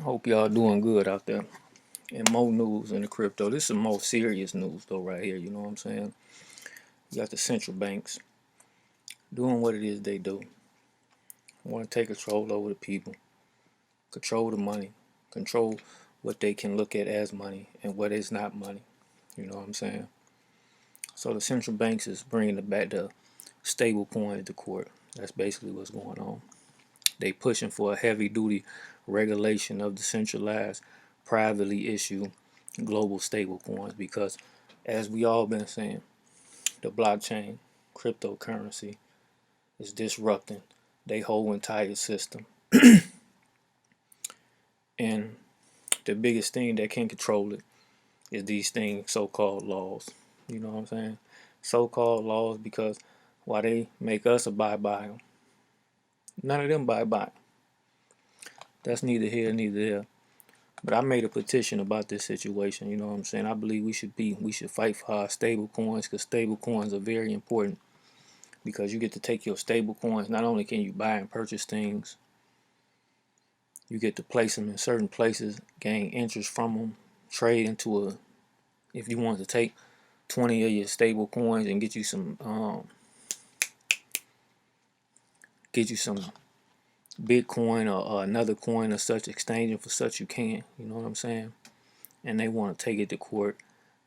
Hope y'all doing good out there. And more news in the crypto. This is more serious news though, right here. You know what I'm saying? You got the central banks doing what it is they do. Want to take control over the people, control the money, control what they can look at as money and what is not money. You know what I'm saying? So the central banks is bringing back the stable coins to court. That's basically what's going on. They pushing for a heavy duty regulation of the centralized, privately issued global stable coins because, as we all been saying, the blockchain, cryptocurrency is disrupting their whole entire system. And the biggest thing that can control it is these things, so-called laws. You know what I'm saying? So-called laws because why they make us abide by them, none of them abide by 'em. That's neither here neither there. But I made a petition about this situation. You know what I'm saying? I believe we should fight for our stable coins because stable coins are very important because you get to take your stable coins. Not only can you buy and purchase things, you get to place them in certain places, gain interest from them, trade into a. If you want to take 20 of your stable coins and get you some Bitcoin or another coin or such, exchanging for such, you can. You know what I'm saying? And they want to take it to court.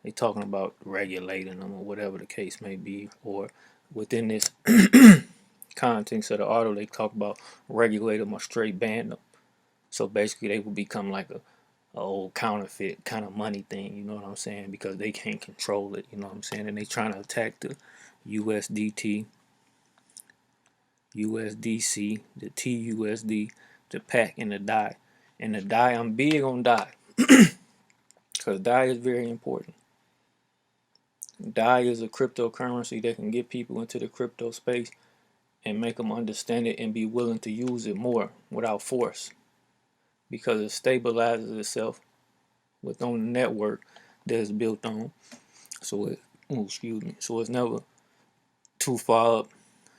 They talking about regulating them or whatever the case may be, or within this context of the article, they talk about regulate them or straight ban them. So basically, they will become like a old counterfeit kind of money thing. You know what I'm saying? Because they can't control it. You know what I'm saying? And they trying to attack the USDT, USDC, the TUSD, the PAC, and the DAI. And the DAI, I'm big on DAI because DAI is very important. DAI is a cryptocurrency that can get people into the crypto space and make them understand it and be willing to use it more without force because it stabilizes itself within the network that it's built on. So so it's never too far up,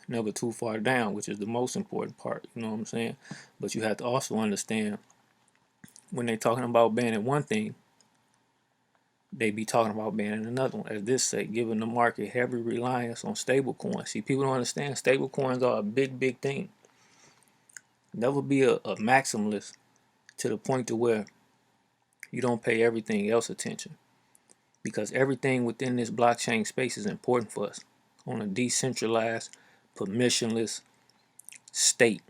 never too far down, which is the most important part. You know what I'm saying? But you have to also understand when they're talking about banning one thing, they be talking about banning another one. As this say, giving the market heavy reliance on stable coins. See, people don't understand stable coins are a big thing. Never be a maximalist to the point to where you don't pay everything else attention. Because everything within this blockchain space is important for us on a decentralized, permissionless state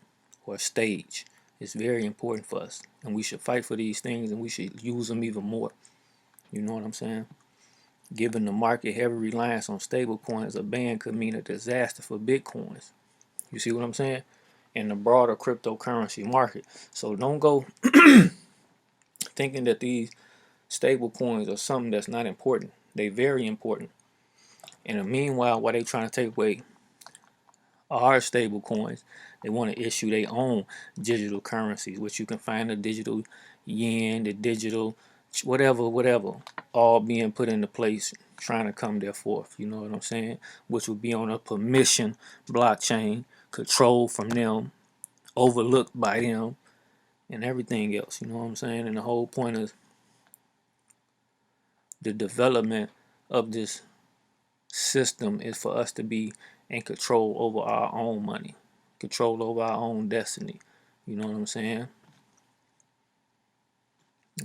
or stage. It's very important for us. And we should fight for these things and we should use them even more. You know what I'm saying? Given the market heavy reliance on stable coins, a ban could mean a disaster for Bitcoins. You see what I'm saying? In the broader cryptocurrency market. So don't go thinking that these stable coins are something that's not important. They very important. And meanwhile, while they trying to take away our stable coins, they want to issue their own digital currencies, which you can find the digital yen, the digital whatever, all being put into place, trying to come there forth. You know what I'm saying? Which would be on a permission blockchain, controlled from them, overlooked by them, and everything else. You know what I'm saying? And the whole point is the development of this system is for us to be in control over our own money, control over our own destiny. You know what I'm saying?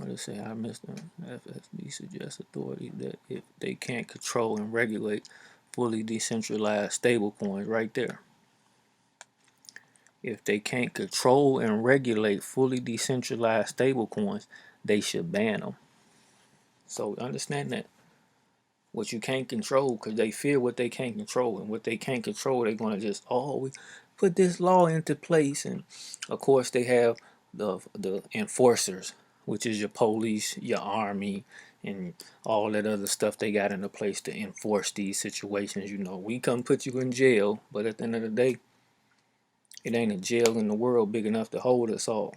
Let's say I missed them. FSB suggests authority that if they can't control and regulate fully decentralized stablecoins, right there. If they can't control and regulate fully decentralized stablecoins, they should ban them. So understand that what you can't control, because they fear what they can't control, and what they can't control, they're gonna just we put this law into place, and of course they have the enforcers, which is your police, your army, and all that other stuff they got into place to enforce these situations. You know, we come put you in jail, but at the end of the day, it ain't a jail in the world big enough to hold us all.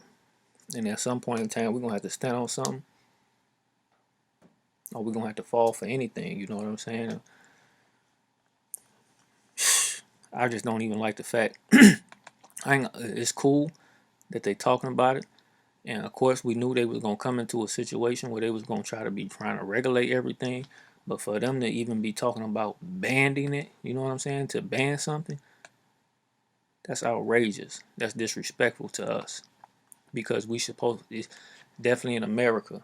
And at some point in time, we're gonna have to stand on something, or we're gonna have to fall for anything. You know what I'm saying? I just don't even like the fact. It's cool that they talking about it, And of course, we knew they was gonna come into a situation where they was gonna trying to regulate everything. But for them to even be talking about banning it, you know what I'm saying? To ban something, that's outrageous. That's disrespectful to us because we supposed it's definitely in America.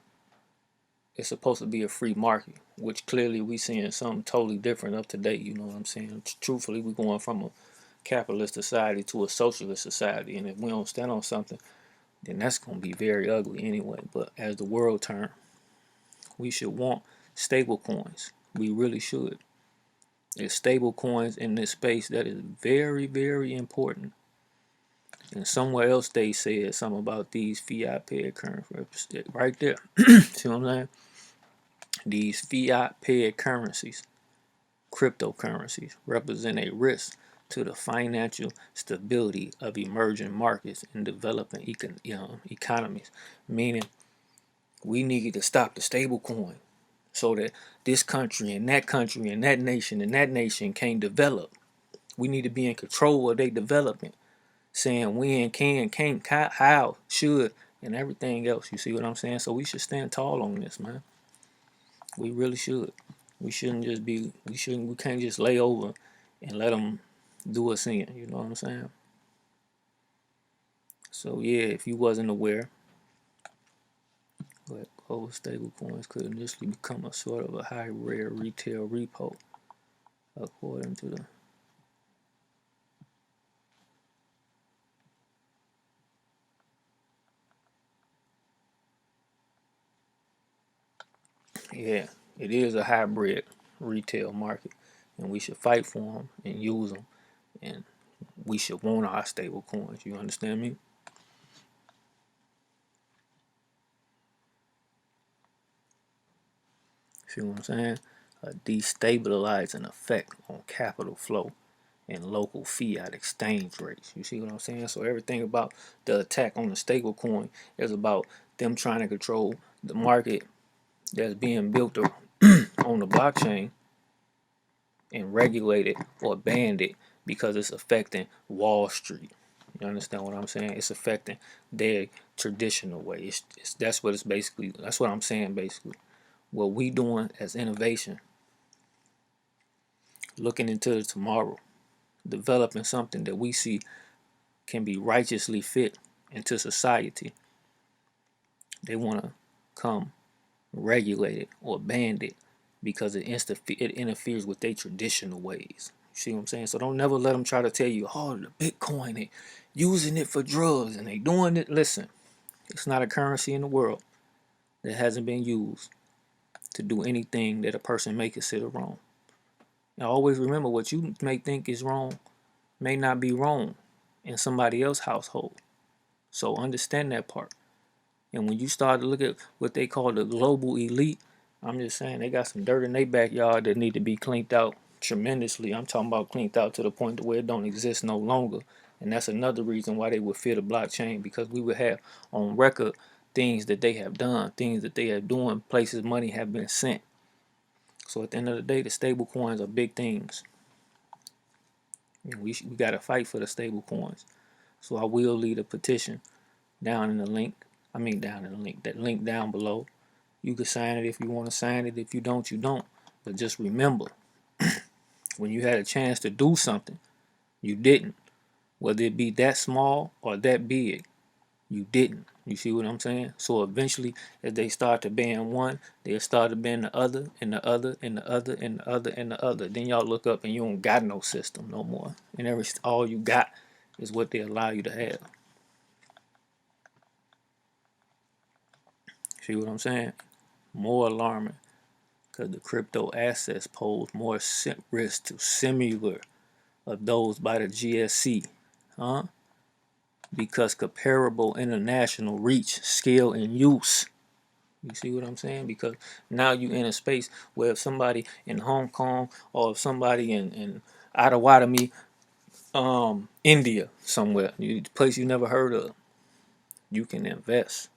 It's supposed to be a free market, which clearly we seeing something totally different up to date. You know what I'm saying? Truthfully, we going from a capitalist society to a socialist society, and if we don't stand on something, then that's gonna be very ugly anyway. But as the world turns, we should want stable coins. We really should. It's stable coins in this space that is very, very important. And somewhere else they said something about these fiat paid currencies right there. See what I'm saying? These fiat paid currencies, cryptocurrencies, represent a risk to the financial stability of emerging markets and developing economies. Meaning, we need to stop the stable coin so that this country and that nation can't develop. We need to be in control of their development, saying when, can, can't, how, should, and everything else. You see what I'm saying? So we should stand tall on this, man. We really should. We shouldn't just be. We can't just lay over and let them do us in. You know what I'm saying? So yeah, if you wasn't aware, but gold stable coins could initially become a sort of a high rare retail repo, according to the yeah, it is a hybrid retail market, and we should fight for them and use them, and we should want our stable coins. You understand me? See what I'm saying? A destabilizing effect on capital flow and local fiat exchange rates. You see what I'm saying? So everything about the attack on the stable coin is about them trying to control the market that's being built on the blockchain and regulate it or banned it because it's affecting Wall Street. You understand what I'm saying? It's affecting their traditional way. That's what it's basically. That's what I'm saying basically. What we doing as innovation, looking into the tomorrow, developing something that we see can be righteously fit into society. They want to come regulate it or ban it because it interferes with their traditional ways. You see what I'm saying? So don't never let them try to tell you, oh, the Bitcoin, they using it for drugs and they doing it. Listen, it's not a currency in the world that hasn't been used to do anything that a person may consider wrong. Now always remember, what you may think is wrong may not be wrong in somebody else's household. So understand that part. And when you start to look at what they call the global elite, I'm just saying they got some dirt in their backyard that need to be cleaned out tremendously. I'm talking about cleaned out to the point where it don't exist no longer. And that's another reason why they would fear the blockchain, because we would have on record things that they have done, things that they are doing, places money have been sent. So at the end of the day, the stable coins are big things. And we got to fight for the stable coins. So I will leave a petition down in the link. Down in the link. That link down below. You can sign it if you want to sign it. If you don't, you don't. But just remember, when you had a chance to do something, you didn't. Whether it be that small or that big, you didn't. You see what I'm saying? So eventually, as they start to ban one, they'll start to ban the other, and the other, and the other, and the other, and the other. Then y'all look up and you don't got no system no more. And all you got is what they allow you to have. See what I'm saying? More alarming, because the crypto assets pose more risk to similar of those by the GSC, huh? Because comparable international reach, scale, and use. You see what I'm saying? Because now you in a space where if somebody in Hong Kong or if somebody in Ottawa, India somewhere, place you never heard of, you can invest.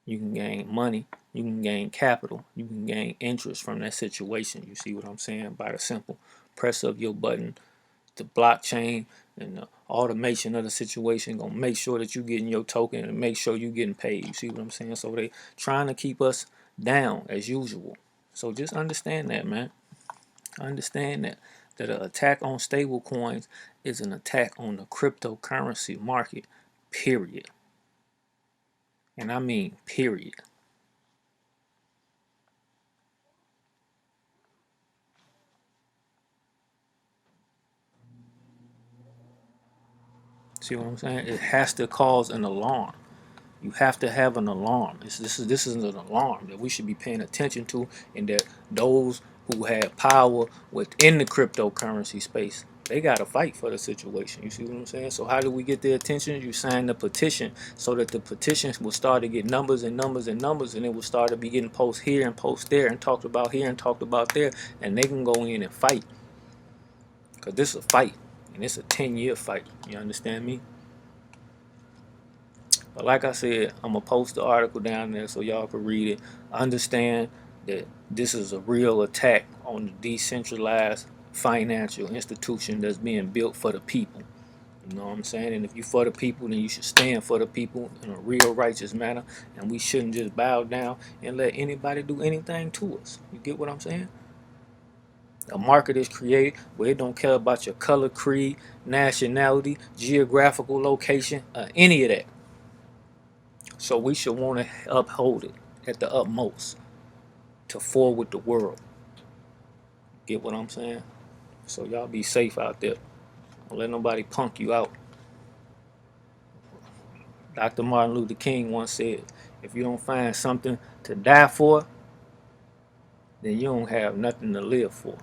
You can gain money, you can gain capital, you can gain interest from that situation. You see what I'm saying? By the simple press of your button, the blockchain and the automation of the situation gonna make sure that you getting your token and make sure you getting paid. You see what I'm saying? So they trying to keep us down as usual. So just understand that, man. Understand that an attack on stable coins is an attack on the cryptocurrency market, period. And I mean period. See what I'm saying? It has to cause an alarm. You have to have an alarm. This is an alarm that we should be paying attention to, and that those who have power within the cryptocurrency space, they got to fight for the situation. You see what I'm saying? So how do we get their attention? You sign the petition so that the petitions will start to get numbers and numbers and numbers, and it will start to be getting posts here and posts there and talked about here and talked about there, and they can go in and fight, because this is a fight, and it's a 10-year fight. You understand me? But like I said, I'm going to post the article down there so y'all can read it. Understand that this is a real attack on the decentralized financial institution that's being built for the people. You know what I'm saying? And if you for the people, then you should stand for the people in a real righteous manner. And we shouldn't just bow down and let anybody do anything to us. You get what I'm saying? A market is created where it don't care about your color, creed, nationality, geographical location, any of that. So we should want to uphold it at the utmost to forward the world. Get what I'm saying? So y'all be safe out there. Don't let nobody punk you out. Dr. Martin Luther King once said, if you don't find something to die for, then you don't have nothing to live for.